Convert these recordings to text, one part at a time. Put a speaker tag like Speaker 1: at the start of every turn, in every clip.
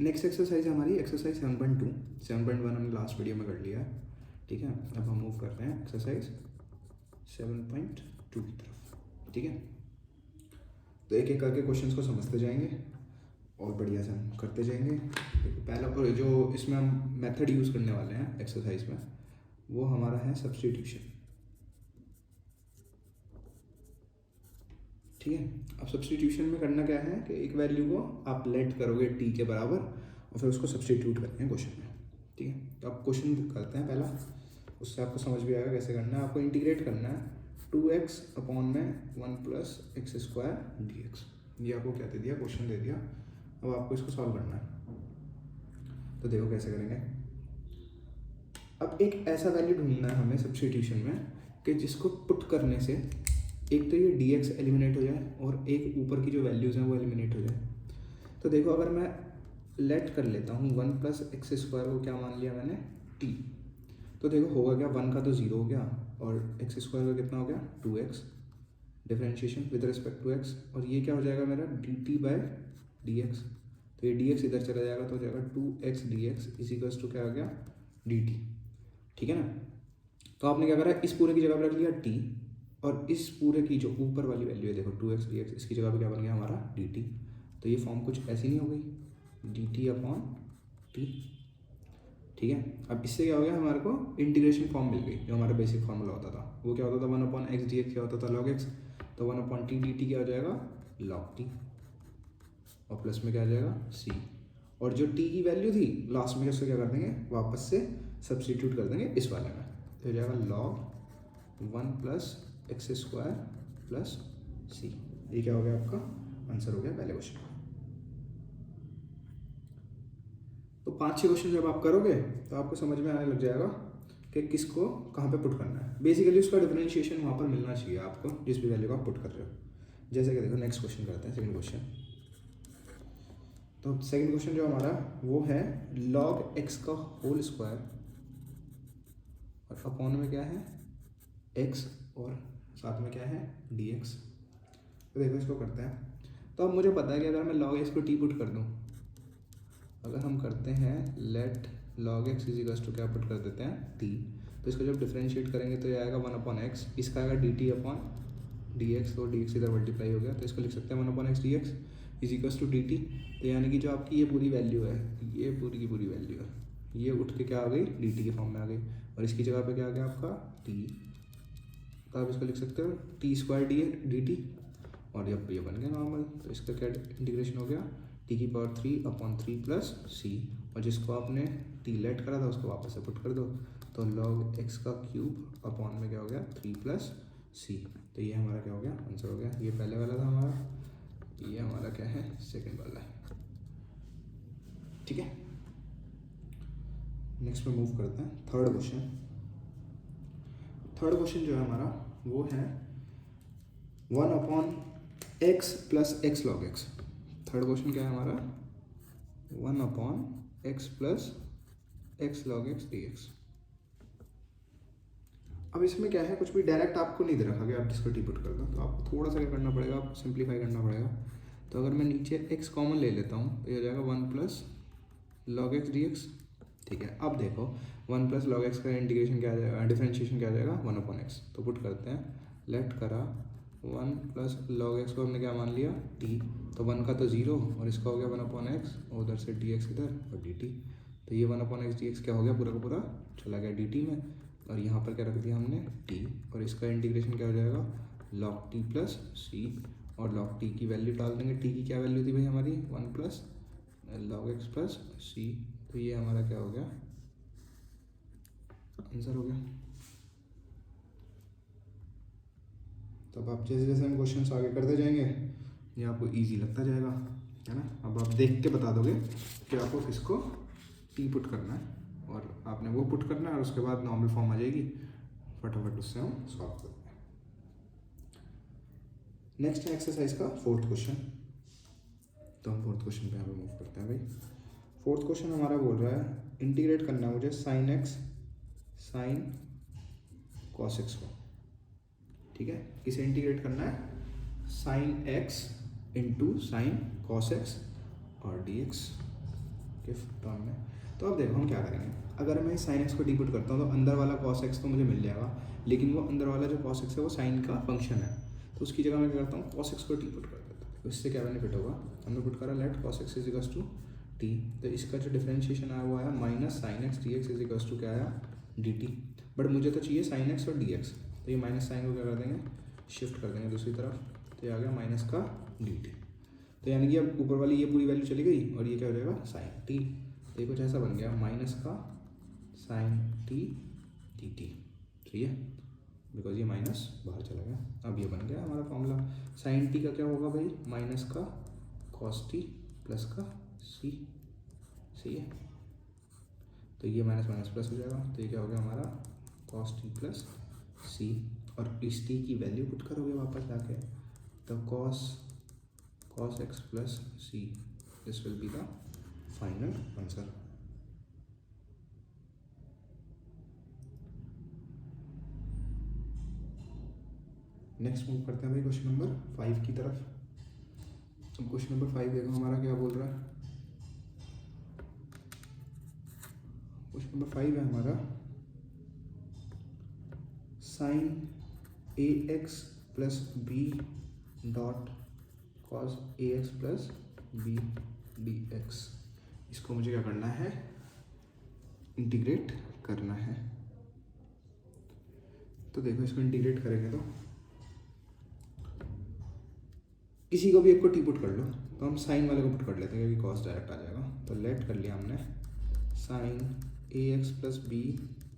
Speaker 1: Next exercise हमारी exercise 7.2। 7.1 हमने last video में कर लिया है, ठीक है। अब हम मूव करते हैं एक्सरसाइज 7.2 की तरफ, ठीक है। तो एक एक करके क्वेश्चंस को समझते जाएंगे और बढ़िया से हम करते जाएंगे। पहला जो इसमें हम मेथड यूज़ करने वाले हैं एक्सरसाइज में, वो हमारा है सब्स्टिट्यूशन, ठीक है। अब सब्स्टिट्यूशन में करना क्या है कि एक वैल्यू को आप लेट करोगे टी के बराबर और फिर उसको सब्स्टिट्यूट करते हैं क्वेश्चन में, ठीक है। तो आप क्वेश्चन करते हैं पहला, उससे आपको समझ भी आएगा कैसे करना है। आपको इंटीग्रेट करना है 2x अपॉन में 1 प्लस एक्स स्क्वायर dx। ये आपको क्या दे दिया, क्वेश्चन दे दिया। अब आपको इसको सॉल्व करना है, तो देखो कैसे करेंगे। अब एक ऐसा वैल्यू ढूंढना है हमें सब्स्टिट्यूशन में कि जिसको पुट करने से एक तो ये dx एलिमिनेट हो जाए और एक ऊपर की जो वैल्यूज़ हैं वो एलिमिनेट हो जाए। तो देखो अगर मैं लेट कर लेता हूँ 1 प्लस एक्स स्क्वायर को क्या मान लिया मैंने, t, तो देखो होगा क्या, 1 का तो 0 हो गया और एक्स स्क्वायर का कितना हो गया 2x, differentiation with respect to x, और ये क्या हो जाएगा मेरा dt बाय dx। तो ये dx इधर चला जाएगा तो हो जाएगा 2x dx इजिकल्स टू क्या आ गया dt, ठीक है ना। तो आपने क्या करा, इस पूरे की जगह पर रख लिया t और इस पूरे की जो ऊपर वाली वैल्यू है देखो 2x dx, इसकी जगह पे क्या बन गया हमारा dt। तो ये फॉर्म कुछ ऐसी नहीं हो गई, dt अपॉन t, ठीक है। अब इससे क्या हो गया, हमारे को इंटीग्रेशन फॉर्म मिल गई। जो हमारा बेसिक फार्मूला होता था वो क्या होता था, 1 अपॉन एक्स डी एक्स क्या होता था लॉग एक्स, तो 1 अपॉन टी डी टी क्या हो जाएगा लॉग टी, और प्लस में क्या आ जाएगा सी, और जो टी की वैल्यू थी लास्ट में उसको क्या कर देंगे वापस से सब्सटीट्यूट कर देंगे इस वाले में, तो हो जाएगा log 1 plus x square plus c. ये क्या हो गया आपका आंसर हो गया पहले क्वेश्चन का। तो 5-6 क्वेश्चन जब आप करोगे तो आपको समझ में आने लग जाएगा कि किसको कहाँ पे पुट करना है। बेसिकली उसका डिफरेंशिएशन वहाँ पर मिलना चाहिए आपको जिस भी वैल्यू को आप पुट कर रहे हो। जैसे कि देखो नेक्स्ट क्वेश्चन करते हैं, सेकंड क्वेश्चन। तो सेकंड क्वेश्चन जो हमारा वो है log x का होल स्क्वायर और अपॉन में क्या है x और साथ में क्या है dx। तो देखो इसको करते हैं। तो अब मुझे पता है कि अगर मैं log x को t पुट कर दूँ, अगर हम करते हैं let log x equals to क्या पुट कर देते हैं t, तो इसको जब डिफरेंशिएट करेंगे तो ये आएगा 1 अपॉन एक्स, इसका आएगा dt अपॉन dx, तो dx इधर मल्टीप्लाई हो गया तो इसको लिख सकते हैं 1 upon x dx equals to dt। तो यानी कि जो आपकी ये पूरी वैल्यू है, ये पूरी की पूरी वैल्यू है, ये उठ के क्या आ गई dt के फॉर्म में आ गई, और इसकी जगह पे क्या आ गया आपका t, तो आप इसको लिख सकते हो टी स्क्वायर dt, और अब ये बन गया नॉर्मल। तो इसका क्या इंटीग्रेशन हो गया टी की पावर 3 अपॉन 3 प्लस सी, और जिसको आपने टी लेट करा था उसको वापस से पुट कर दो, तो लॉग एक्स का क्यूब अपॉन में क्या हो गया 3 प्लस सी। तो ये हमारा क्या हो गया आंसर हो गया। ये पहले वाला था हमारा, ये हमारा क्या है सेकंड वाला है, ठीक है। नेक्स्ट में मूव करते हैं थर्ड क्वेश्चन। थर्ड क्वेश्चन जो है हमारा वो है 1 upon x plus x log x. Third question क्या है हमारा 1 upon x plus x log x d x. अब इसमें क्या है, कुछ भी डायरेक्ट आपको नहीं दे रखा कि आप जिसको टी पुट कर दो, तो आपको थोड़ा सा क्या करना पड़ेगा, आपको सिंप्लीफाई करना पड़ेगा। तो अगर मैं नीचे x कॉमन ले लेता हूँ तो ये हो जाएगा 1 plus log x d x, ठीक है। अब देखो 1 प्लस लॉग एक्स का इंटीग्रेशन क्या आ जाएगा, डिफरेंशिएशन क्या आ जाएगा 1 अपॉन एक्स, तो पुट करते हैं लेट करा 1 प्लस लॉग एक्स को हमने क्या मान लिया t, तो 1 का तो 0 और इसका हो गया 1 अपॉन एक्स, और उधर से dx इधर और dt, तो ये 1 अपॉन एक्स dx क्या हो गया पूरा का पूरा चला गया dt में, और यहाँ पर क्या रख दिया हमने t, और इसका इंटीग्रेशन क्या हो जाएगा log t प्लस सी, और log t की वैल्यू डाल देंगे। t की क्या वैल्यू थी भाई हमारी 1 प्लस log x प्लस सी, तो ये हमारा क्या हो गया आंसर हो गया। तो अब आप जैसे जैसे हम क्वेश्चन आगे करते जाएंगे ये आपको इजी लगता जाएगा, है ना। अब आप देख के बता दोगे कि आपको किसको टी पुट करना है, और आपने वो पुट करना है और उसके बाद नॉर्मल फॉर्म आ जाएगी, फटाफट उससे हम सॉल्व करते हैं। नेक्स्ट है एक्सरसाइज का फोर्थ क्वेश्चन। तो हम फोर्थ क्वेश्चन पे यहाँ पे मूव करते हैं भाई। फोर्थ क्वेश्चन हमारा बोल रहा है इंटीग्रेट करना है मुझे sine x sine cos x को, ठीक है। किसे इंटीग्रेट करना है sine x into sine cos x और डी एक्स, के टर्म में। तो अब देखो हम क्या करेंगे, अगर मैं साइन एक्स को डिपुट करता हूँ तो अंदर वाला कॉस एक्स तो मुझे मिल जाएगा, लेकिन वो अंदर वाला जो कॉस एक्स है वो साइन का फंक्शन है, तो उसकी जगह मैं क्या करता हूँ कॉस एक्स को डिपुट कर देता हूँ। तो इससे क्या बेनिफिट होगा, हमने पुट करा let cos x is equals to t, तो इसका जो डिफरेंशिएशन आया वो आया minus sine x d x is equals to क्या आया डी टी, बट मुझे तो चाहिए साइन एक्स और डी एक्स, तो ये माइनस साइन को क्या कर देंगे शिफ्ट कर देंगे दूसरी तरफ, तो ये आ गया माइनस का डी टी। तो यानी कि अब ऊपर वाली ये पूरी वैल्यू चली गई और ये क्या हो जाएगा साइन टी, तो ये कुछ ऐसा बन गया माइनस का साइन टी डी टी, ठीक है, बिकॉज ये माइनस बाहर चला गया। अब ये बन गया हमारा फॉर्मूला, साइन टी का क्या होगा भाई माइनस का कॉस टी प्लस का सी, सही है, तो ये माइनस माइनस प्लस हो जाएगा, तो ये क्या हो गया हमारा कॉस टी प्लस सी, और इस टी की वैल्यू पुट करोगे वापस जाके, तो cos x plus c, this will be the final answer। Next move करते हैं भाई क्वेश्चन नंबर 5 की तरफ। अब क्वेश्चन नंबर 5 देखो हमारा क्या बोल रहा है, क्वेश्चन नंबर 5 है हमारा sine a x plus b dot cos ax plus b d x, इसको मुझे क्या करना है इंटीग्रेट करना है। तो देखो इसको इंटीग्रेट करेंगे तो किसी को भी एक को टी पुट कर लो, तो हम साइन वाले को पुट कर लेते हैं क्योंकि कॉस डायरेक्ट आ जाएगा, तो लेट कर लिया हमने sine a x plus b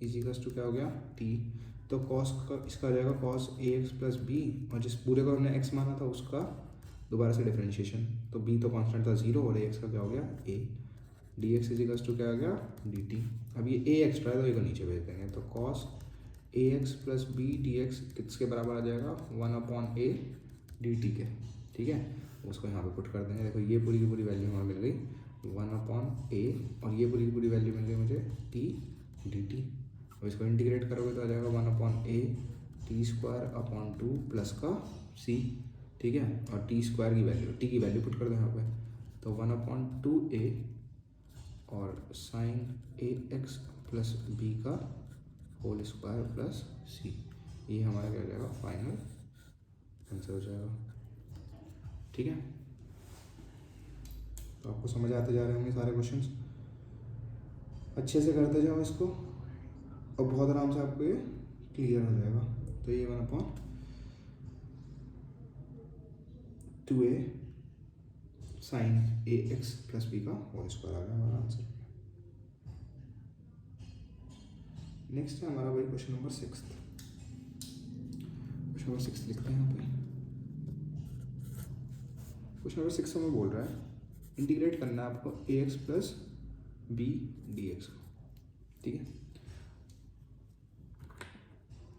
Speaker 1: is equals to क्या हो गया टी, तो कॉस का इसका आ जाएगा cos A x plus B, और जिस पूरे को हमने एक्स माना था उसका दोबारा से डिफरेंशिएशन, तो b तो कांस्टेंट था 0 और ax का क्या हो गया a, dx is equals to क्या हो गया dt। अब ये a एक्स्ट्रा है तो ये को नीचे भेज देंगे, तो cos ax plus b d x किसके बराबर आ जाएगा 1/a dt के, ठीक है, उसको यहाँ पे पुट कर देंगे। देखो ये पूरी की पूरी वैल्यू हमें मिल गई 1/a, और ये पूरी की पूरी वैल्यू मिल गई मुझे t dt। अब इसको इंटीग्रेट करोगे तो आ जाएगा 1/a t² प्लस का c, ठीक है, और टी स्क्वायर की वैल्यू टी की वैल्यू पुट कर दें यहाँ पे, तो 1/2a और sign a x plus B का होल स्क्वायर प्लस सी, ये हमारा क्या हो जाएगा फाइनल आंसर हो जाएगा, ठीक है। तो आपको समझ आते जा रहे होंगे सारे क्वेश्चंस, अच्छे से करते जाओ इसको और बहुत आराम से आपको ये क्लियर हो जाएगा। तो ये 1/2a sign a x plus B का होल स्क्वायर आ गया हमारा आंसर। नेक्स्ट है हमारा भाई क्वेश्चन नंबर 6। क्वेश्चन नंबर 6 लिखते हैं यहाँ पे। क्वेश्चन नंबर 6 में बोल रहा है इंटीग्रेट करना है आपको a x plus b d x को, ठीक है।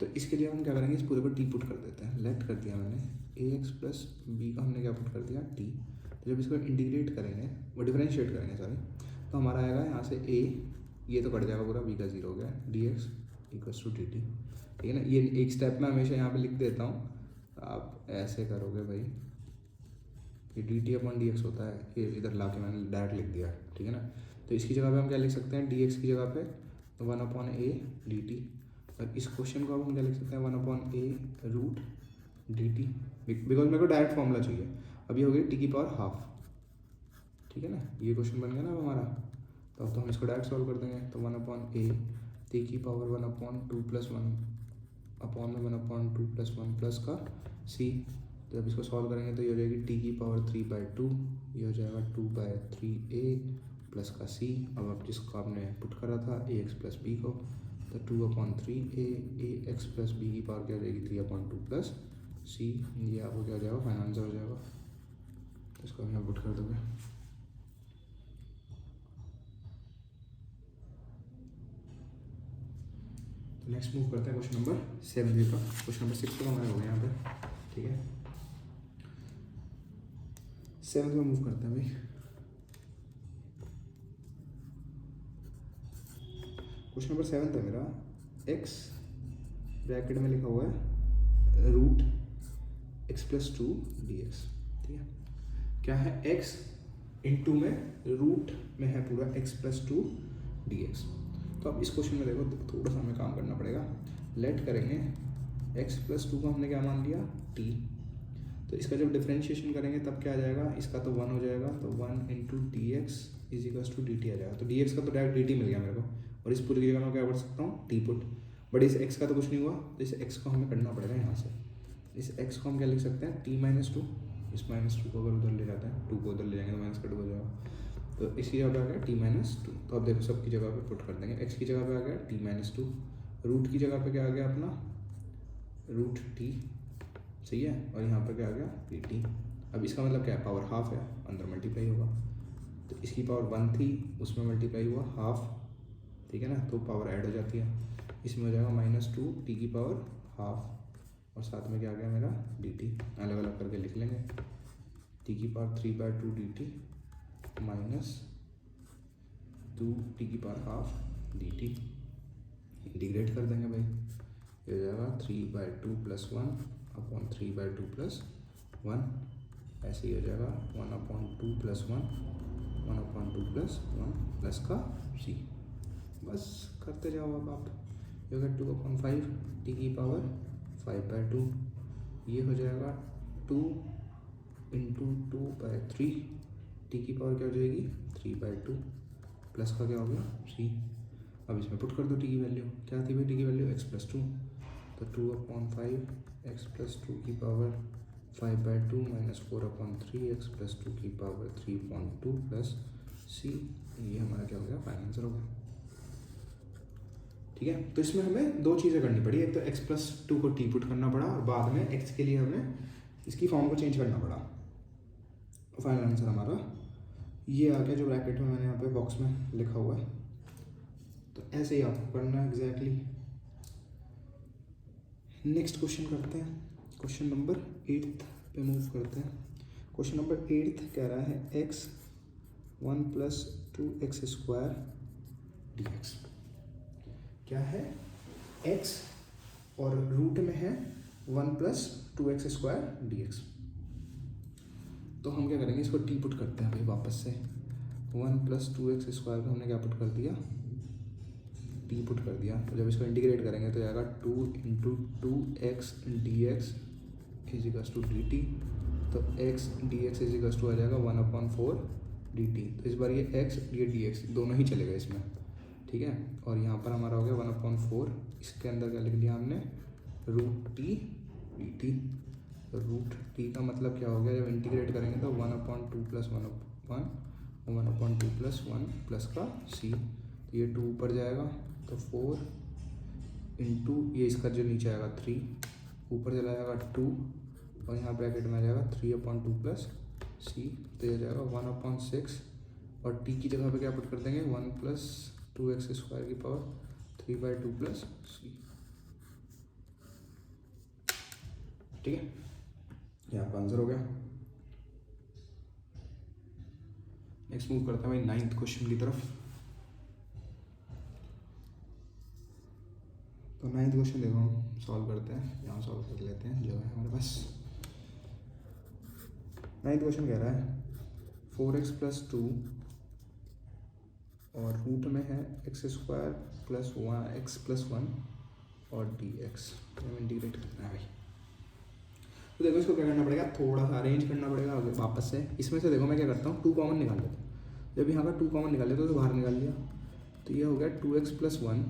Speaker 1: तो इसके लिए हम क्या करेंगे, इस पूरे को टी पुट कर देते हैं। लेट कर दिया मैंने ए एक्स प्लस बी का हमने क्या पुट कर दिया टी। तो जब इसको इंटीग्रेट करेंगे वो डिफरेंशिएट करेंगे सॉरी, तो हमारा आएगा यहाँ से ए, ये तो कट जाएगा पूरा, बी का 0 हो गया, d x equals to d t, ठीक है ना। ये एक स्टेप में हमेशा यहाँ पे लिख देता हूँ, आप ऐसे करोगे भाई, ये D T upon D x होता है, ये इधर ला के मैंने डायरेक्ट लिख दिया, ठीक है ना। तो इसकी जगह पे हम क्या लिख सकते हैं, डी एक्स की जगह पे 1/a डी टी, और इस क्वेश्चन को अब हम क्या लिख सकते हैं 1/a root D T, because मेरे को डायरेक्ट फॉर्मूला चाहिए। अब ये हो गई टी की पावर हाफ, ठीक है ना, ये क्वेश्चन बन गया ना हमारा। तो अब तो हम इसको डायरेक्ट सॉल्व कर देंगे, तो 1/a टी की पावर 1/2 प्लस 1 अपॉन में 1/2 प्लस 1 प्लस का सी। तो जब इसको सॉल्व करेंगे तो ये हो जाएगी टी की पावर 3/2, ये हो जाएगा 2/3a प्लस का सी। अब जिसको आपने पुट करा था ए एक्स प्लस बी को, तो 2/3a ए एक्स प्लस बी की पावर क्या हो जाएगी 3/2 प्लस सी, ये आपको क्या हो जाएगा फाइनल आंसर हो जाएगा। तो इसको हम यहाँ पुट कर दोगे। तो नेक्स्ट मूव करते हैं क्वेश्चन नंबर 7 का। क्वेश्चन नंबर 6 तो हमारे हो गया यहाँ पे, ठीक है। 7 में मूव करते हैं भाई। क्वेश्चन नंबर 7 है मेरा, x ब्रैकेट में लिखा हुआ है root x plus 2 d x, ठीक है। क्या है x इनटू में रूट में है पूरा x plus two D x. तो अब इस क्वेश्चन में देखो थोड़ा सा हमें काम करना पड़ेगा। लेट करेंगे x प्लस टू को हमने क्या मान लिया t, तो इसका जब डिफ्रेंशिएशन करेंगे तब क्या आ जाएगा, इसका तो 1 हो जाएगा, तो 1 into d x is equals to d t आ जाएगा। तो डी एक्स का तो डायरेक्ट डी टी मिल गया मेरे को, और इस पूरी की जगह मैं क्या कर सकता हूँ टी पुट, बट इस x का तो कुछ नहीं हुआ, तो इस x को हमें करना पड़ेगा यहाँ से। इस x को हम क्या लिख सकते हैं t माइनस टू, इस माइनस टू को अगर उधर ले जाते हैं, टू को उधर ले जाएंगे तो माइनस का टू हो जाएगा, तो इसकी जगह पे आ गया t माइनस टू। तो अब देखो सबकी जगह पे पुट कर देंगे, x की जगह पे आ गया t माइनस टू, रूट की जगह पे क्या आ गया अपना रूट t, सही है, और यहाँ पर क्या आ गया dt। अब इसका मतलब क्या है, पावर हाफ है, अंदर मल्टीप्लाई होगा, तो इसकी पावर 1 थी, उसमें मल्टीप्लाई हुआ हाफ, ठीक है ना, तो पावर ऐड हो जाती है, इसमें हो जाएगा माइनस टू टी की पावर हाफ, और साथ में क्या आ गया मेरा dt, अलग अलग करके लिख लेंगे, टी की पावर 3/2 dt माइनस 2 टी की पावर हाफ dt, इंटीग्रेट कर देंगे भाई, ये हो जाएगा 3/2 प्लस 1 अपॉन 3/2 प्लस 1, ऐसे ही हो जाएगा 1/2 प्लस 1 1/2 प्लस 1 प्लस का c, बस करते जाओ। अब आप ये होगा 2/5 टी की पावर 5/2, ये हो जाएगा 2 इंटू 2/3 टी की पावर क्या हो जाएगी 3/2 प्लस का क्या हो गया c। अब इसमें पुट कर दो टी की वैल्यू, क्या थी भाई टी की वैल्यू x प्लस टू, तो 2/5 x प्लस टू की power 5/2 minus 4/3 x plus two की पावर 3/2 प्लस c, ये हमारा क्या हो गया फाइनल आंसर हो गया। ठीक है, तो इसमें हमें दो चीज़ें करनी पड़ी, एक तो x प्लस टू को टी पुट करना पड़ा, और बाद में x के लिए हमें इसकी फॉर्म को चेंज करना पड़ा। फाइनल आंसर हमारा ये आ गया, जो ब्रैकेट में मैंने यहाँ पे बॉक्स में लिखा हुआ है, तो ऐसे ही आपको करना है एग्जैक्टली। नेक्स्ट क्वेश्चन करते हैं, क्वेश्चन नंबर 8 पे मूव करते हैं। क्वेश्चन नंबर 8 कह रहा है x 1 plus 2x square D x. क्या है x और रूट में है 1 plus 2x square D x. तो हम क्या करेंगे, इसको टी पुट करते हैं भाई वापस से, 1 प्लस 2x स्क्वायर को हमने क्या पुट कर दिया टी पुट कर दिया, तो जब इसको इंटीग्रेट करेंगे तो जाएगा 2 into 2x d x is equals to d t, तो x d x is equals to आ जाएगा 1/4 डी टी। तो इस बार ये x ये डी एक्स दोनों ही चले गए इसमें, ठीक है, और यहाँ पर हमारा हो गया 1/4, इसके अंदर क्या लिख दिया हमने रूट टी डी टी। तो रूट टी का मतलब क्या हो गया, जब इंटीग्रेट करेंगे तो 1/2 प्लस 1/2 प्लस 1 प्लस का c, तो ये 2 ऊपर जाएगा तो 4 इंटू ये इसका जो नीचे आएगा 3, ऊपर चला जाएगा 2, और यहाँ ब्रैकेट में आ जाएगा 3/2 प्लस c, तो ये जाएगा 1/6, और t की जगह पे क्या पुट कर देंगे 1 प्लस 2x स्क्वायर की पावर 3/2 प्लस c, ठीक है, यहाँ का आंसर हो गया। नेक्स्ट मूव करते हैं भाई 9th क्वेश्चन की तरफ। तो 9th क्वेश्चन देखो हम सॉल्व करते हैं, यहाँ सॉल्व कर लेते हैं जो है हमारे पास। 9th क्वेश्चन कह रहा है 4x प्लस 2 और रूट में है x square plus 1x plus 1 और डी एक्स, इंटीग्रेट करना है भाई। तो देखो इसको क्या करना पड़ेगा, थोड़ा सा अरेंज करना पड़ेगा वापस से। इसमें से देखो मैं क्या करता हूँ 2 कॉमन निकाल लेता हूँ, जब यहाँ का 2 कॉमन निकाल लेते तो बाहर निकाल लिया, तो ये हो गया 2x प्लस 1,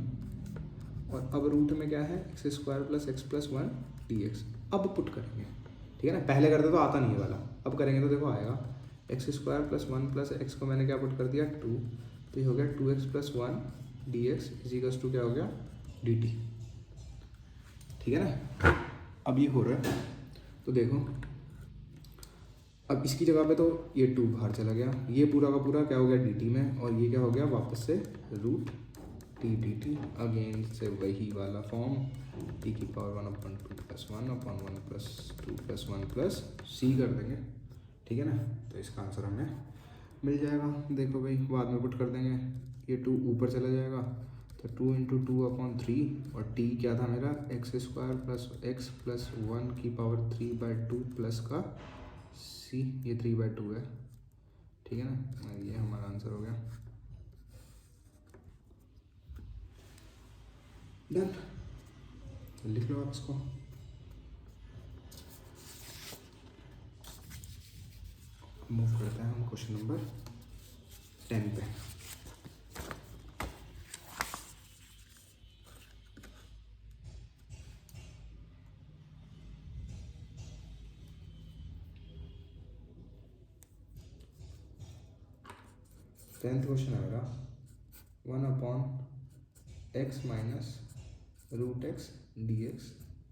Speaker 1: और अब रूट में क्या है x square plus x plus 1 d x. अब पुट करेंगे, ठीक है ना, पहले करते तो आता नहीं है वाला, अब करेंगे तो देखो आएगा x square plus 1 plus x को मैंने क्या पुट कर दिया 2, तो ये हो गया 2x plus 1 d x is equals to क्या हो गया डी टी, ठीक है ना। अब ये हो रहा है, तो देखो अब इसकी जगह पे तो ये 2 बाहर चला गया, ये पूरा का पूरा क्या हो गया dt में, और ये क्या हो गया वापस से root t d t, again से वही वाला फॉर्म, टी की power 1/2 plus 1/1 plus 2 plus 1 plus c कर देंगे, ठीक है ना। तो इसका आंसर हमें मिल जाएगा। देखो भाई बाद में पुट कर देंगे, ये 2 ऊपर चला जाएगा, तो 2 इंटू 2/3, और t क्या था मेरा x square plus x plus 1 की पावर 3/2 प्लस का c, ये 3/2 है, ठीक है ना। ये हमारा आंसर हो गया डन। लिख लो आप इसको। मूव करते हैं हम क्वेश्चन नंबर 10 पे। टेंथ क्वेश्चन है मेरा 1/x माइनस √x dx,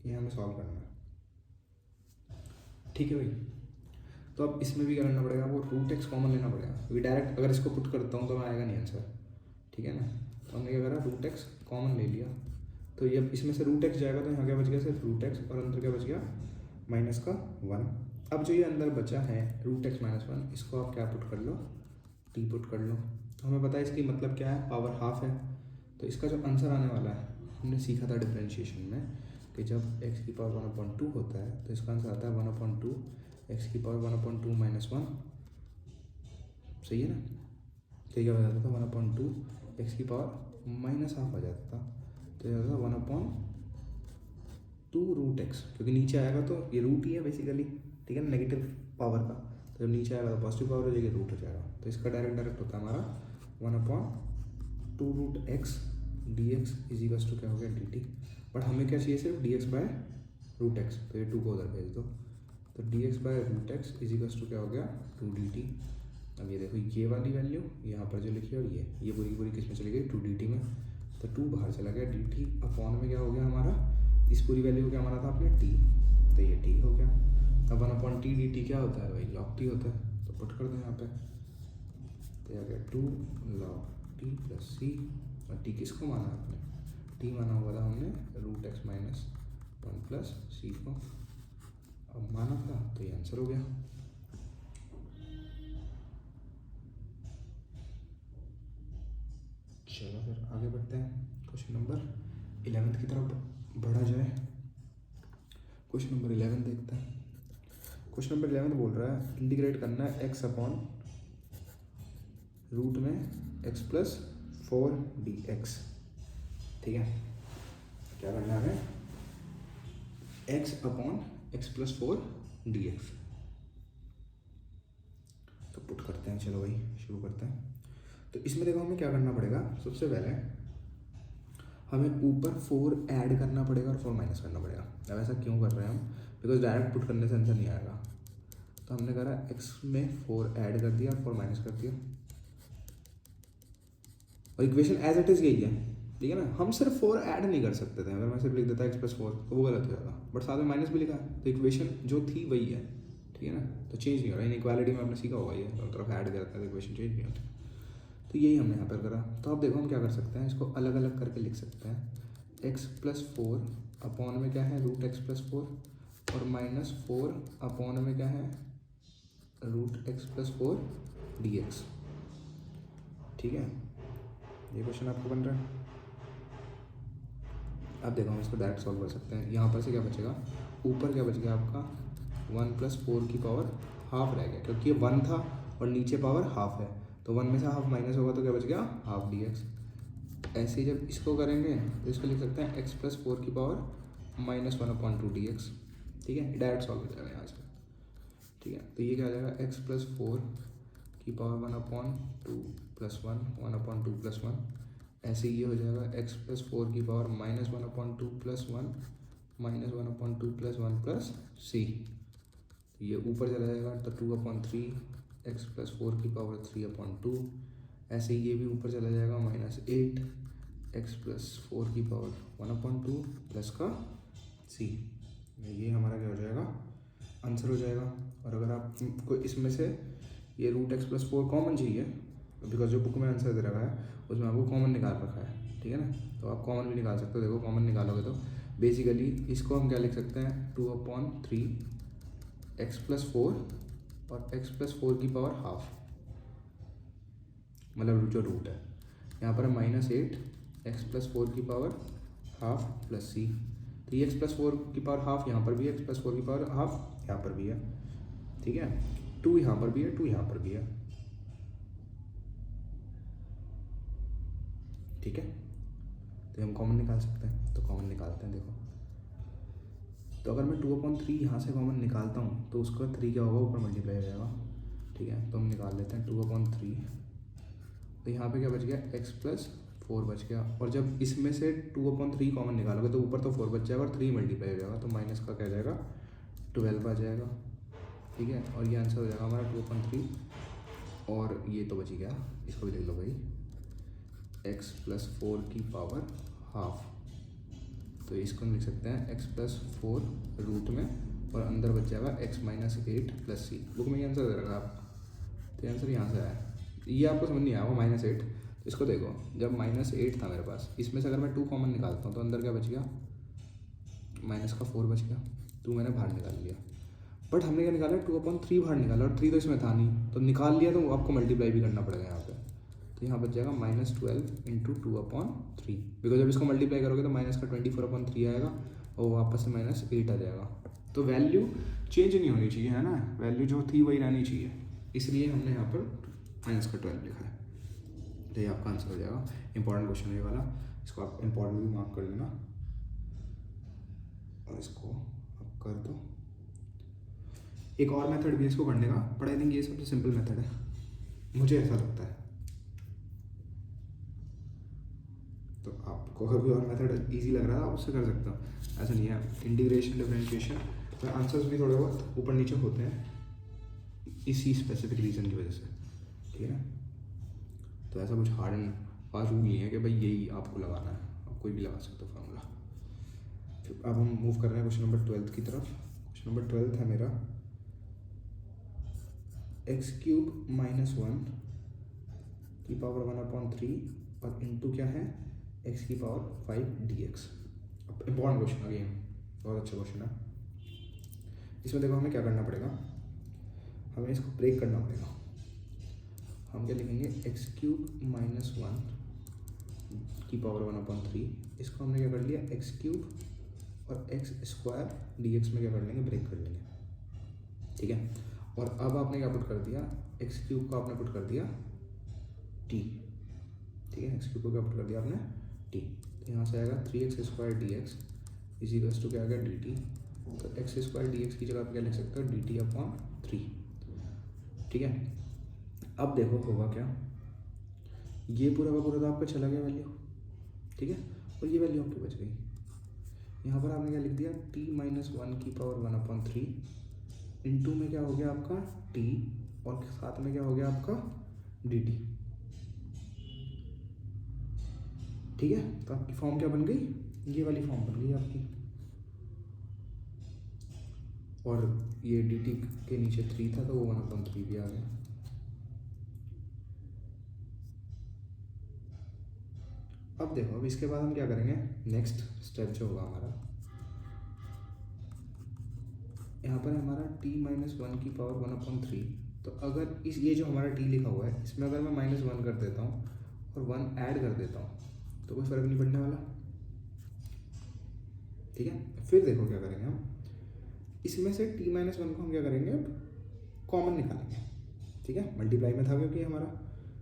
Speaker 1: ये हमें सॉल्व करना है। ठीक है भाई, तो अब इसमें भी क्या करना पड़ेगा, वो √x कॉमन लेना पड़ेगा, क्योंकि डायरेक्ट अगर इसको पुट करता हूँ तो मैं आएगा नहीं आंसर। ठीक है ना, तो हमने क्या करा, √x कॉमन ले लिया, तो ये इसमें से √x जाएगा तो यहाँ क्या बच गया, सिर्फ √x, और अंदर क्या बच गया, माइनस का 1। अब जो ये अंदर बचा है √x माइनस 1, इसको आप क्या पुट कर लो, t पुट कर लो। तो हमें पता है इसकी मतलब क्या है, पावर हाफ है। तो इसका जो आंसर आने वाला है, हमने सीखा था डिफरेंशिएशन में कि जब x की पावर 1/2 होता है तो इसका आंसर आता है 1/2 x की पावर 1/2 माइनस 1। सही है ना, तो ये क्या हो जाता था, 1/2 x की पावर माइनस हाफ आ जाता था, तो ये होता था 1/2 √x, क्योंकि नीचे आएगा तो ये रूट ही है बेसिकली। ठीक है ना, नेगेटिव पावर का, तो जब नीचे आएगा तो पॉजिटिव पावर हो जाएगी, रूट हो जाएगा। तो इसका डायरेक्ट होता है हमारा 1/2 √x dx इजिकल्स टू क्या हो गया, dt। बट हमें क्या चाहिए, सिर्फ dx/√x, तो ये 2 को उधर भेज दो, तो dx/√x इजिकल्स टू क्या हो गया, 2 dt। अब ये देखो, ये वाली वैल्यू यहाँ पर जो लिखी है, और ये पूरी किस में चली गई, 2 dt में, तो 2 बाहर चला गया, dt अपॉन में क्या हो गया हमारा, इस पूरी वैल्यू को क्या माना था आपने, t, तो ये t हो गया। अब 1/t dt क्या होता है भाई, log t होता है, तो पुट कर दो यहाँ पे, तो आ गया 2 log t प्लस c, और t किसको माना आपने, t माना हुआ था हमने √x माइनस 1 प्लस c को, अब माना था तो ये आंसर हो गया। चलो फिर आगे बढ़ते हैं, क्वेश्चन नंबर 11 की तरफ बढ़ा जाए। क्वेश्चन नंबर 11 देखते हैं। क्वेश्चन नंबर 11 बोल रहा है इंटीग्रेट करना है x अपॉन रूट में x प्लस 4 dx। ठीक है, क्या करना है, x upon x plus 4 dx, तो पुट करते हैं। चलो भाई शुरू करते हैं। तो इसमें देखो हमें क्या करना पड़ेगा, सबसे पहले हमें ऊपर 4 ऐड करना पड़ेगा और 4 माइनस करना पड़ेगा। अब ऐसा क्यों कर रहे हैं हम, बिकॉज डायरेक्ट पुट करने से आंसर नहीं आएगा, तो हमने करा x में 4 ऐड कर दिया, 4 माइनस कर दिया, और इक्वेशन एज इट इज यही है। ठीक है ना, हम सिर्फ 4 ऐड नहीं कर सकते थे, अगर मैं सिर्फ लिख देता x प्लस 4 तो वो गलत हो जाता, बट साथ में माइनस भी लिखा है, तो इक्वेशन जो थी वही है। ठीक है ना, तो चेंज नहीं हो रहा। इनइक्वालिटी में आपने सीखा होगा, ये दोनों तरफ ऐड करता है, इक्वेशन चेंज नहीं होती। तो यही हमने यहाँ पर करा। तो अब देखो हम क्या कर सकते हैं, इसको अलग अलग करके लिख सकते हैं, x प्लस 4 अपॉन में क्या है, √x प्लस 4, और माइनस 4 अपॉन में क्या है, √x प्लस 4 dx। ठीक है, ये क्वेश्चन आपको बन रहा है। अब देखो हम इसको डायरेक्ट सॉल्व कर सकते हैं। यहाँ पर से क्या बचेगा, ऊपर क्या बच गया आपका, 1 प्लस 4 की पावर हाफ रह गया, क्योंकि ये 1 था और नीचे पावर हाफ है, तो 1 में से हाफ माइनस होगा तो क्या बच गया, हाफ dx। ऐसे ही जब इसको करेंगे तो इसको लिख सकते हैं x प्लस 4 की पावर माइनस 1/2 dx। ठीक है, डायरेक्ट सॉल्व हो जाएगा यहाँ से। ठीक है, तो ये क्या आ जाएगा, x प्लस 4 की पावर 1/2 प्लस 1, 1/2 प्लस 1। ऐसे ये हो जाएगा x प्लस 4 की power minus 1/2 plus 1, minus 1/2 plus 1 plus c। ये ऊपर चला जाएगा तो 2/3 x प्लस 4 की पावर 3/2। ऐसे ही ये भी ऊपर चला जाएगा, -8 x प्लस 4 की पावर 1/2 प्लस का c। ये हमारा क्या हो जाएगा, आंसर हो जाएगा। और अगर आपको इसमें से ये √x प्लस 4 कॉमन चाहिए, बिकॉज जो बुक में आंसर दे रखा है उसमें आपको कॉमन निकाल रखा है। ठीक है ना, तो आप कॉमन भी निकाल सकते हो। देखो कॉमन निकालोगे तो बेसिकली इसको हम क्या लिख सकते हैं, 2/3 x प्लस 4 और x प्लस 4 की पावर हाफ, मतलब जो रूट है यहाँ पर -8 x प्लस 4 की पावर हाफ प्लस c। तो ये x प्लस 4 की पावर हाफ यहाँ पर भी है, x प्लस 4 की पावर हाफ यहाँ पर भी है। ठीक है, 2 यहाँ पर भी है, 2 यहाँ पर भी है। ठीक है, तो हम कॉमन निकाल सकते हैं, तो कॉमन निकालते हैं। देखो, तो अगर मैं 2/3 यहाँ से कॉमन निकालता हूँ तो उसका 3 क्या होगा, ऊपर मल्टीप्लाई हो जाएगा। ठीक है, तो हम निकाल लेते हैं 2/3, तो यहाँ पे क्या बच गया, x+4 बच गया। और जब इसमें से 2/3 कॉमन निकालोगे तो ऊपर तो 4 बच जाएगा और 3 मल्टीप्लाई हो जाएगा, तो माइनस का क्या जाएगा, 12 आ जाएगा। ठीक है, और ये आंसर हो जाएगा हमारा 2/3, और ये तो बच ही गया, इसको भी लिख लो भाई, x+4 की पावर हाफ। तो इसको हम लिख सकते हैं x+4 रूट में, और अंदर बच जाएगा x-8 + c। बुक में ये आंसर दे रखा आपका, तो आंसर यहाँ से आया। ये आपको समझ नहीं आया वो -8, तो इसको देखो, जब -8 था मेरे पास, इसमें से अगर मैं 2 कॉमन निकालता हूँ तो अंदर क्या बच गया, -4 बच गया, 2 मैंने बाहर निकाल लिया। बट हमने क्या निकाला, 2/3 बाहर निकाला, और 3 तो इसमें था नहीं, तो निकाल लिया तो आपको मल्टीप्लाई भी करना पड़ेगा यहाँ पे। तो यहाँ बच जाएगा -12 × 2/3, बिकॉज जब इसको मल्टीप्लाई करोगे तो माइनस का 24/3 आएगा, और वापस से -8 आ जाएगा। तो वैल्यू चेंज नहीं होनी चाहिए, है ना, वैल्यू जो थी वही रहनी चाहिए, इसलिए हमने यहाँ पर -12 लिखा है। तो ये आपका आंसर हो जाएगा। इंपॉर्टेंट क्वेश्चन है ये वाला, इसको आप इंपॉर्टेंट भी मार्क कर लेना, और इसको आप कर दो। एक और मेथड भी है इसको करने का, बट आई थिंक ये सबसे सिंपल मेथड है, मुझे ऐसा लगता है। तो आपको अगर कोई और मेथड इजी लग रहा है आप उससे कर सकते हो, ऐसा नहीं है। इंटीग्रेशन, डिफरेंशिएशन, तो आंसर्स भी थोड़े बहुत ऊपर नीचे होते हैं इसी स्पेसिफिक रीज़न की वजह से। ठीक है, तो ऐसा कुछ हार्ड एंड फास्ट रूल नहीं है कि भाई यही आपको लगाना है, आप कोई भी लगा सकते हो फार्मूला। अब हम मूव कर रहे हैं क्वेश्चन नंबर 12 की तरफ। क्वेश्चन नंबर 12 है मेरा, x³ - 1 की पावर 1/3 और इंटू क्या है, x की पावर 5 dx। अब इम्पॉर्टेंट क्वेश्चन अगेन, बहुत अच्छा क्वेश्चन है। इसमें देखो हमें क्या करना पड़ेगा, हमें इसको ब्रेक करना पड़ेगा। हम क्या लिखेंगे, x³ - 1 की पावर 1/3, इसको हमने क्या कर लिया, x³ और x² dx में क्या कर लेंगे, ब्रेक कर लेंगे। ठीक है, और अब आपने क्या पुट कर दिया, x³ को आपने पुट कर दिया t। ठीक है, x³ को क्या पुट कर दिया आपने, t। तो यहाँ से आएगा 3x² dx इजिकल्स टू क्या आ गया, dt। तो x² dx की जगह पे क्या लिख सकते हो, dt/3। ठीक है, अब देखो होगा क्या, ये पूरा का पूरा तो आपका चला गया वैल्यू। ठीक है, और ये वैल्यू आपकी बच गई। यहाँ पर आपने क्या लिख दिया, t - 1 की पावर 1/3 इंटू में क्या हो गया आपका t, और साथ में क्या हो गया आपका dt। ठीक है, तो आपकी फॉर्म क्या बन गई, ये वाली फॉर्म बन गई आपकी, और ये dt के नीचे 3 था तो वो 1/3 भी आ गया। अब देखो, अब इसके बाद हम क्या करेंगे, नेक्स्ट स्टेप जो होगा हमारा, यहाँ पर हमारा t - 1 की पावर 1/3। तो अगर इस ये जो हमारा t लिखा हुआ है, इसमें अगर मैं -1 कर देता हूँ और 1 ऐड कर देता हूँ तो कोई फ़र्क नहीं पड़ने वाला। ठीक है, फिर देखो क्या करेंगे हम, इसमें से t - 1 को हम क्या करेंगे, अब कॉमन निकालेंगे। ठीक है, मल्टीप्लाई में था क्योंकि हमारा,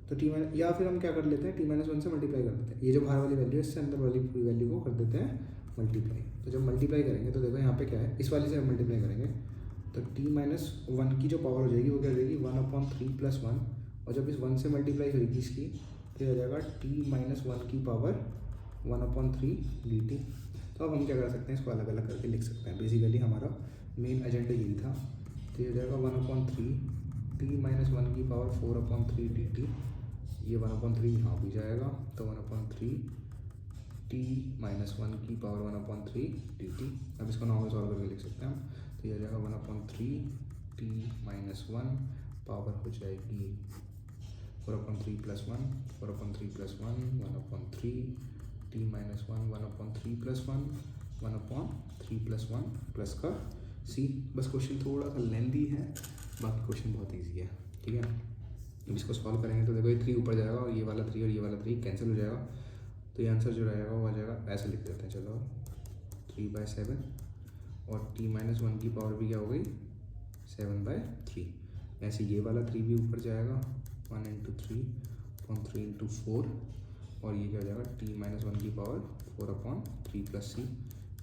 Speaker 1: तो t- या फिर हम क्या कर लेते हैं, t - 1 से मल्टीप्लाई कर देते हैं। ये जो बाहर वाली वैल्यू है इससे अंदर वाली पूरी वैल्यू को कर देते हैं मल्टीप्लाई। तो जब मल्टीप्लाई करेंगे तो देखो यहाँ पे क्या है, इस वाली से हम मल्टीप्लाई करेंगे तो t - 1 की जो पावर हो जाएगी वो क्या हो जाएगी, 1/3 + 1, और जब इस 1 से मल्टीप्लाई होगी इसकी तो हो जाएगा t - 1 की पावर 1/3 dt। तो अब हम क्या कर सकते हैं, इसको अलग अलग करके लिख सकते हैं। बेसिकली हमारा मेन एजेंडा यही था। तो ये हो जाएगा 1/3 t - 1 की पावर 4/3 dt। ये 1/3 यहाँ भी जाएगा, तो 1/3 t - 1 की पावर 1/3 dt। अब इसको नॉर्मल सॉल्व करके लिख सकते हैं हम। तो ये हो जाएगा 1/3 t - 1 पावर हो जाएगी 4/3 + 1, 4/3 + 1, 1/3 t - 1, 1/3 + 1, 1/3 + 1 प्लस का c। बस क्वेश्चन थोड़ा सा लेंदी है, बाकी क्वेश्चन बहुत ईजी है। ठीक है, अब इसको सॉल्व करेंगे तो देखो ये 3 ऊपर जाएगा, और ये वाला 3 और ये वाला 3 कैंसिल हो जाएगा। तो ये आंसर जो रहेगा वो आ जाएगा, ऐसे लिख देते हैं चलो, 3/7, और t - 1 की पावर भी क्या हो गई, 7/3। ऐसे ये वाला 3 भी ऊपर जाएगा, 1 × 3 × 4, और ये क्या हो जाएगा t माइनस 1 की पावर 4/3 प्लस सी।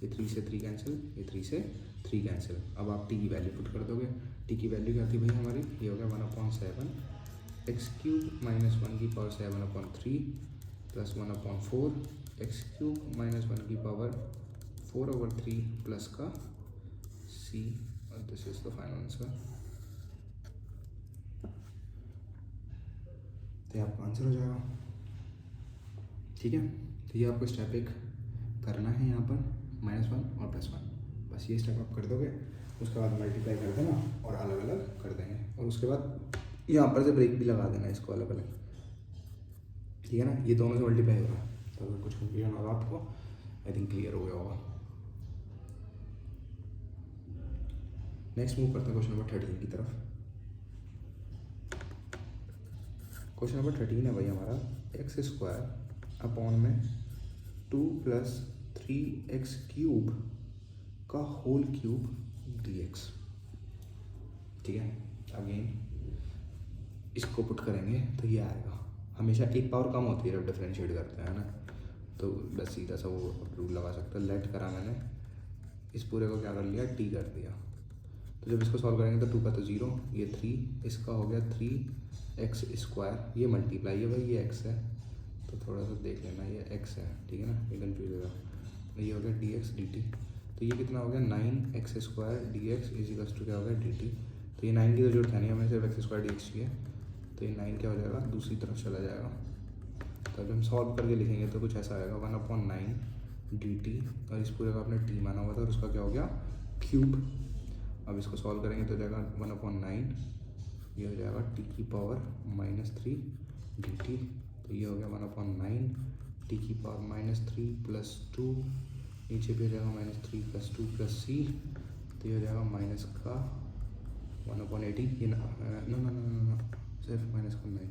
Speaker 1: ये 3 से 3 कैंसिल, ये 3 से 3 कैंसिल। अब आप t की वैल्यू पुट कर दोगे। t की वैल्यू क्या थी भाई हमारी, ये हो गया 1/7 एक्स क्यूब माइनस 1 की power 7/3 plus 1/4 x cube minus 1 की पावर 4/3 प्लस का c, और this is the final answer. तो ये आपका आंसर हो जाएगा। ठीक है, तो ये आपको स्टेप एक करना है यहाँ पर -1 और +1, बस ये स्टेप आप कर दोगे। उसके बाद मल्टीप्लाई कर देना और अलग अलग कर देंगे, और उसके बाद यहाँ पर से ब्रेक भी लगा देना इसको अलग अलग। ठीक है ना, ये दोनों से मल्टीप्लाई हो रहा है। तो अगर कुछ कंफ्यूजन होगा आपको, आई थिंक क्लियर हो गया होगा। नेक्स्ट मूव करते हैं क्वेश्चन नंबर 13 की तरफ। क्वेश्चन नंबर 13 है भाई हमारा, x² अपॉन में 2 + 3x³ का होल क्यूब dx। ठीक है, अगेन इसको पुट करेंगे तो ये आएगा। हमेशा एक पावर कम होती है जब डिफरेंशिएट करते हैं ना, तो बस सीधा सा वो रूल लगा सकते हैं। लेट करा मैंने, इस पूरे को क्या कर लिया, t कर दिया। तो जब इसको सॉल्व करेंगे तो 2 का तो 0, ये 3, इसका हो गया 3x²। ये मल्टीप्लाई है भाई, ये x है तो थोड़ा सा देख लेना, ये x है। ठीक है ना, ये कन्फ्यूज होगा। तो ये हो गया dx dt। तो ये कितना हो गया 9x² dx इजिकल्स टू क्या हो गया dt। तो ये 9 की तो जरूरत है नहीं, हमें सिर्फ x² dx चाहिए। तो ये 9 क्या हो जाएगा, दूसरी तरफ चला जाएगा। तो अभी हम सॉल्व करके लिखेंगे तो कुछ ऐसा आएगा 1/9 dt, और इस पूरे का आपने t माना हुआ था और उसका क्या हो गया क्यूब। अब इसको सॉल्व करेंगे तो जाएगा 1/9, ये हो जाएगा t की पावर -3 dt। तो ये हो गया 1/9 t की पावर -3 + 2, नीचे भी हो जाएगा -3 + 2 + c। तो ये हो जाएगा माइनस का 1/18, ये ना सिर्फ माइनस का 9।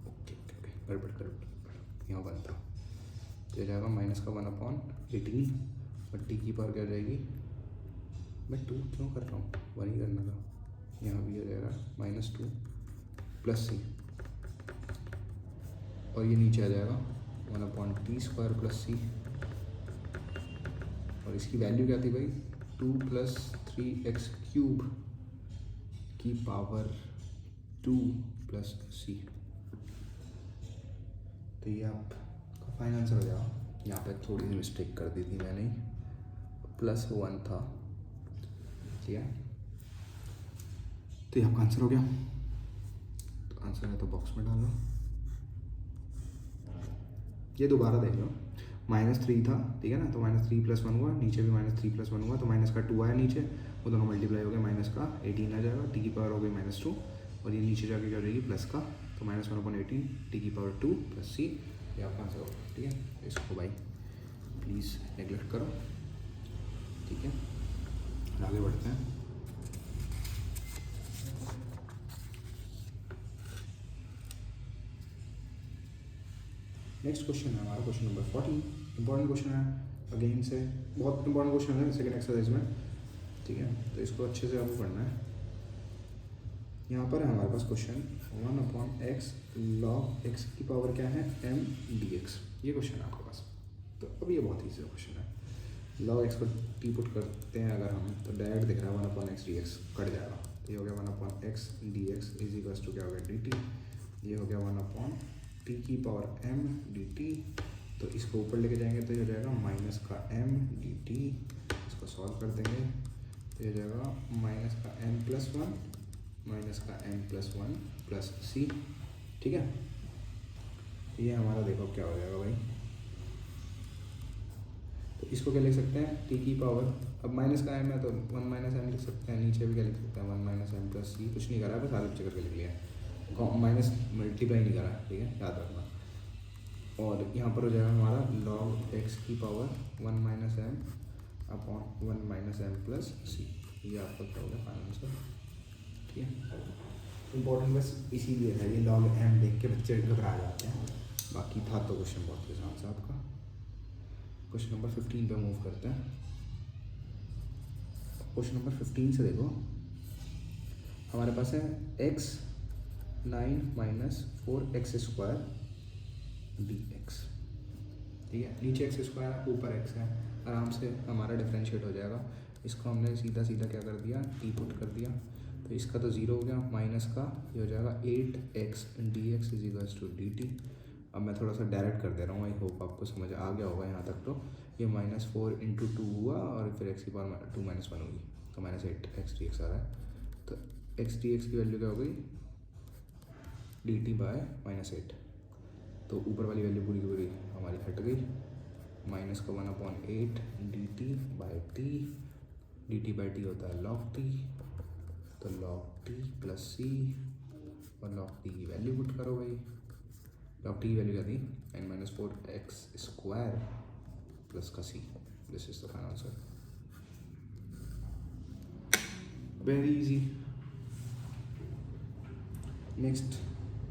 Speaker 1: ओके ओके ओके, गड़बड़ यहाँ बनता। तो ये जाएगा माइनस का 1/18, और टी की पावर क्या हो जाएगी, मैं 2 क्यों कर रहा हूँ, 1 ही करना था। यहाँ भी हो जाएगा -2 + c, और ये नीचे आ जाएगा 1/t² + c। और इसकी वैल्यू क्या थी भाई, 2 + 3x³ की पावर 2 + c। तो ये आपका फाइनल आंसर हो जाएगा। यहाँ पे थोड़ी सी मिस्टेक कर दी थी मैंने, +1 था। ठीक है, तो ये आपका आंसर हो गया। तो आंसर है तो बॉक्स में डालो। ये दोबारा देख लो, -3 था, ठीक है ना, तो -3 + 1 हुआ, नीचे भी -3 + 1 हुआ, तो माइनस का 2 आया नीचे, वो दोनों मल्टीप्लाई हो गए, माइनस का 18 आ जाएगा, टी की पावर हो गई -2, और ये नीचे जाके क्या हो जाएगी प्लस का, तो -1/18 टी की पावर 2 + c। ये आपका आंसर होगा। ठीक है, इसको भाई प्लीज़ नेगलेक्ट करो। ठीक है, आगे बढ़ते हैं। नेक्स्ट क्वेश्चन है हमारा क्वेश्चन नंबर 14। इंपॉर्टेंट क्वेश्चन है, अगेन से बहुत इंपॉर्टेंट क्वेश्चन है सेकंड एक्सरसाइज में। ठीक है, तो इसको अच्छे से आपको पढ़ना है। यहाँ पर है हमारे पास क्वेश्चन 1/x log x की पावर क्या है m dx, ये क्वेश्चन है आपके पास। तो अब ये बहुत ईजी क्वेश्चन है। log x को t पुट करते हैं अगर हम, तो डायरेक्ट दिख रहा है 1/x dx, कट जाएगा। तो ये हो गया 1/x dx इजिकल्स टू क्या हो गया dt। ये हो गया 1/t की पावर m dt। तो इसको ऊपर लेके जाएंगे तो ये हो जाएगा माइनस का m dt। इसको सॉल्व कर देंगे तो ये हो जाएगा माइनस का m+1 माइनस का m+1 + c। ठीक है, ये हमारा देखो क्या हो जाएगा भाई। तो इसको क्या लिख सकते हैं, t की पावर, अब माइनस का m है तो 1 - m लिख सकते हैं, नीचे भी क्या लिख सकते हैं 1 - m + c। कुछ नहीं करा है, बस आगे पीछे करके लिख लिया, माइनस मल्टीप्लाई नहीं करा है। ठीक है, याद रखना। और यहाँ पर हो जाएगा हमारा log x की पावर 1 - m/1 - m + c। ये आपका क्या होगा फाइनल आंसर। ठीक है, इम्पोर्टेंट बस इसीलिए है, ये log m देख के बच्चे घबरा जाते हैं, बाकी था तो क्वेश्चन बहुत आसान सा आपका। क्वेश्चन नंबर 15 पे मूव करते हैं। क्वेश्चन नंबर 15 से देखो, हमारे पास है x 9 - 4x² डी एक्स। ठीक है, नीचे एक्स स्क्वायर है, ऊपर एक्स है, आराम से हमारा डिफ्रेंशिएट हो जाएगा। इसको हमने सीधा सीधा क्या कर दिया, टी पुट कर दिया, तो इसका तो ज़ीरो हो गया, माइनस का ये हो जाएगा 8x dx is equals to dt। अब मैं थोड़ा सा डायरेक्ट कर दे रहा हूँ, आई होप आपको समझ आ गया होगा यहाँ तक। तो ये -4 × 2 हुआ और फिर x की पावर 2 - 1 होगी, तो -8x dx आ रहा है। तो x dx की वैल्यू क्या हो गई, dt बाय -8। तो ऊपर वाली वैल्यू पूरी की पूरी हमारी हट गई, माइनस का 1/8 dt by T, dt by T होता है log t, तो log t प्लस सी, और log t की वैल्यू पुट करो भाई। log t की वैल्यू क्या थी, n-4x स्क्वायर प्लस का C. This is the final answer, very easy. Next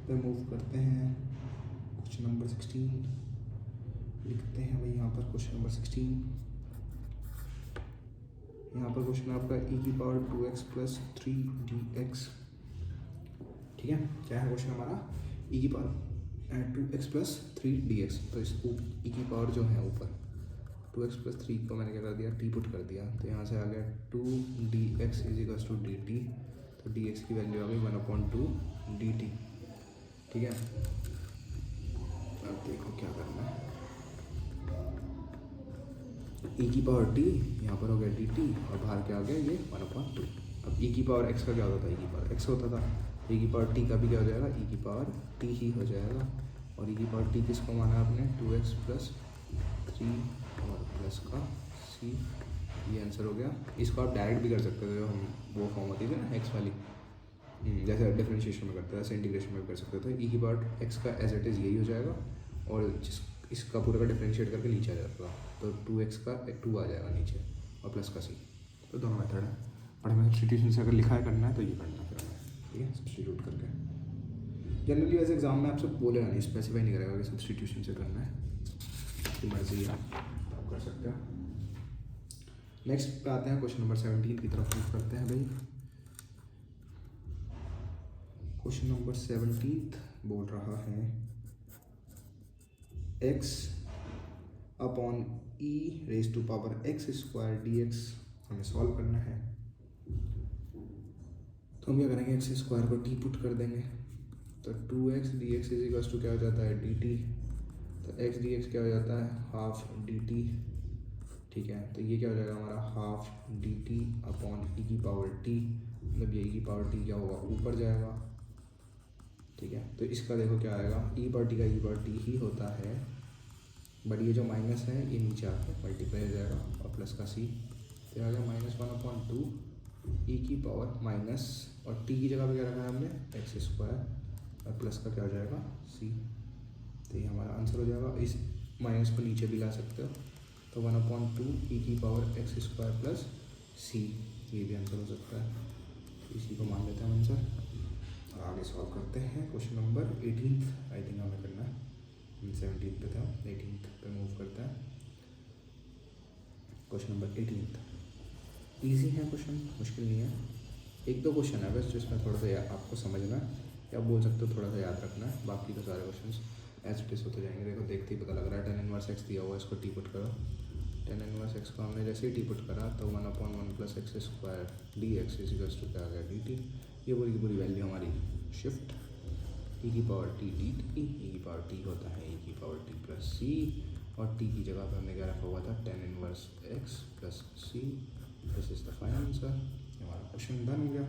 Speaker 1: पे मूव करते हैं, क्वेश्चन नंबर 16 लिखते हैं भाई यहाँ पर। क्वेश्चन नंबर 16, यहाँ पर क्वेश्चन आपका e की पावर 2x प्लस 3 dx। ठीक है, क्या है क्वेश्चन हमारा, e की पावर 2x प्लस 3 dx। तो इस e की पावर जो है ऊपर 2x प्लस 3 को मैंने क्या कर दिया, टी पुट कर दिया, तो यहाँ से आ गया 2 dx is equals to dt। तो dx की वैल्यू आ गई 1/2 dt। ठीक है, अब देखो क्या करना है, e की पावर t यहाँ पर हो गया dt और बाहर क्या आ गया ये 1/2। अब e की पावर x का क्या होता था, e की पावर x होता था, e की पावर t का भी क्या हो जाएगा, e की पावर t ही हो जाएगा। और e की पावर t किसको माना आपने, 2x प्लस 3 और प्लस का c, ये आंसर हो गया। इसको आप डायरेक्ट भी कर सकते थे, जो हम वो फॉर्म होती थी ना x वाली, जैसे डिफरेंशिएशन में करते हैं ऐसे इंटीग्रेशन में भी कर सकते थे। e की पावर x का एज इट इज़ यही हो जाएगा, और जिस इसका पूरा का डिफरेंशिएट करके नीचे आ जाएगा, तो 2x का 2 आ जाएगा नीचे और प्लस का c। तो दोनों मेथड है, और हमें सब्सटीट्यूशन से अगर लिखा है करना है तो ये करना है फिर हमें। ठीक है, सब्सटीट्यूट करके जनरली वैसे एग्जाम में आपसे बोलेगा नहीं, स्पेसिफाई नहीं करेगा कि सब्सटीट्यूशन से करना है, तो मर्जी है आप कर सकते हो। नेक्स्ट पे आते हैं, क्वेश्चन नंबर 17 की तरफ मूव करते हैं भाई। क्वेश्चन नंबर 17 बोल रहा है x upon e raise to power x square dx हमें सॉल्व करना है। तो हम क्या करेंगे, x स्क्वायर को t पुट कर देंगे, तो 2x dx is equals to क्या हो जाता है dt। तो x dx क्या हो जाता है, हाफ dt। ठीक है, तो ये क्या हो जाएगा हमारा हाफ dt अपॉन e की पावर t, मतलब ये e की पावर t क्या होगा, ऊपर जाएगा। ठीक है, तो इसका देखो क्या आएगा, e पावर t का e पावर t ही होता है, बट ये जो माइनस है ये नीचे आकर मल्टीप्लाई हो जाएगा, और प्लस का c, तो आ गया -1/2 e की पावर माइनस, और t की जगह पे क्या रखा है हमने, x स्क्वायर, और प्लस का क्या हो जाएगा c। तो ये हमारा आंसर हो जाएगा। इस माइनस को नीचे भी ला सकते हो, तो 1/2 e की power x square plus c, ये भी आंसर हो सकता है। तो इसी को मान लेते हैं आंसर, और आगे सॉल्व करते हैं। क्वेश्चन नंबर 18 आई थिंक हमें करना है, 17 पे था, 18 पे मूव करता है। क्वेश्चन नंबर 18 इजी है क्वेश्चन, मुश्किल नहीं है। एक दो क्वेश्चन है बस जिसमें थोड़ा सा आपको समझना है, या बोल सकते हो थोड़ा सा याद रखना है, बाकी तो सारे क्वेश्चन एज इट इज होते जाएंगे। देखो देखते ही पता लग रहा है, tan इनवर्स x दिया हुआ है, इसको टी पुट करो। tan इनवर्स x को हमने जैसे ही टी पुट करा तो 1/1 plus x square dx is equals to क्या आ गया dt। ये पूरी की पूरी वैल्यू हमारी शिफ्ट, e की पावर t dt, e की पावर t होता है e की पावर t प्लस c, और t की जगह पर हमने क्या रखा हुआ था, tan inverse x plus c। This is the final answer, हमारा क्वेश्चन डन हो गया।